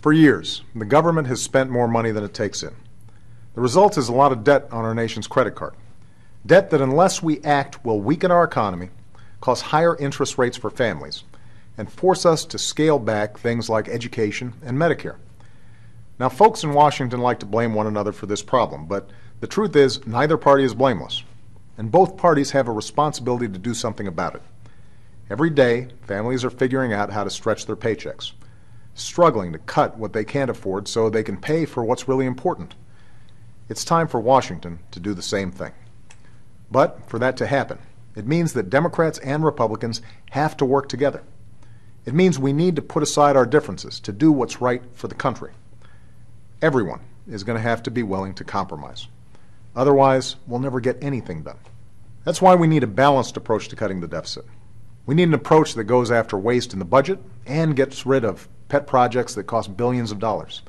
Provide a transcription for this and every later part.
For years, the government has spent more money than it takes in. The result is a lot of debt on our nation's credit card. Debt that, unless we act, will weaken our economy, cause higher interest rates for families, and force us to scale back things like education and Medicare. Now, folks in Washington like to blame one another for this problem, but the truth is neither party is blameless, and both parties have a responsibility to do something about it. Every day, families are figuring out how to stretch their paychecks, struggling to cut what they can't afford so they can pay for what's really important. It's time for Washington to do the same thing. But for that to happen, it means that Democrats and Republicans have to work together. It means we need to put aside our differences to do what's right for the country. Everyone is going to have to be willing to compromise. Otherwise, we'll never get anything done. That's why we need a balanced approach to cutting the deficit. We need an approach that goes after waste in the budget and gets rid of pet projects that cost billions of dollars.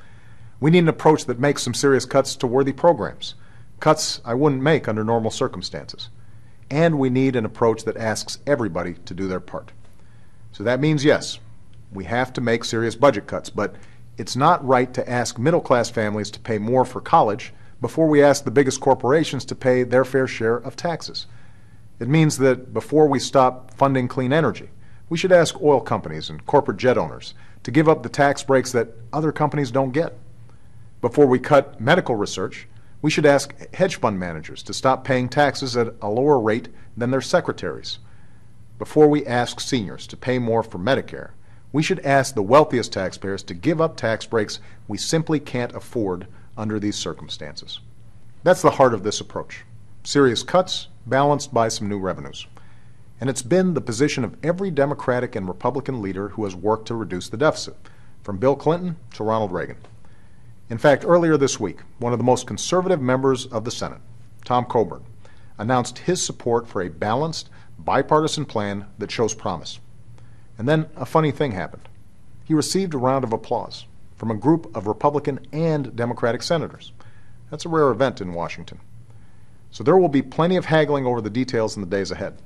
We need an approach that makes some serious cuts to worthy programs, cuts I wouldn't make under normal circumstances. And we need an approach that asks everybody to do their part. So that means, yes, we have to make serious budget cuts, but it's not right to ask middle-class families to pay more for college before we ask the biggest corporations to pay their fair share of taxes. It means that before we stop funding clean energy, we should ask oil companies and corporate jet owners to give up the tax breaks that other companies don't get. Before we cut medical research, we should ask hedge fund managers to stop paying taxes at a lower rate than their secretaries. Before we ask seniors to pay more for Medicare, we should ask the wealthiest taxpayers to give up tax breaks we simply can't afford under these circumstances. That's the heart of this approach. Serious cuts balanced by some new revenues. And it's been the position of every Democratic and Republican leader who has worked to reduce the deficit, from Bill Clinton to Ronald Reagan. In fact, earlier this week, one of the most conservative members of the Senate, Tom Coburn, announced his support for a balanced, bipartisan plan that shows promise. And then a funny thing happened. He received a round of applause from a group of Republican and Democratic senators. That's a rare event in Washington. So there will be plenty of haggling over the details in the days ahead.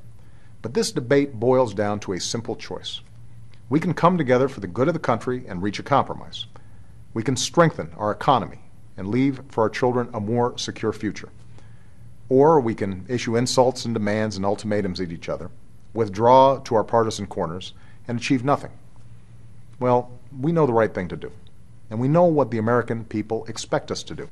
But this debate boils down to a simple choice. We can come together for the good of the country and reach a compromise. We can strengthen our economy and leave for our children a more secure future. Or we can issue insults and demands and ultimatums at each other, withdraw to our partisan corners, and achieve nothing. Well, we know the right thing to do, and we know what the American people expect us to do.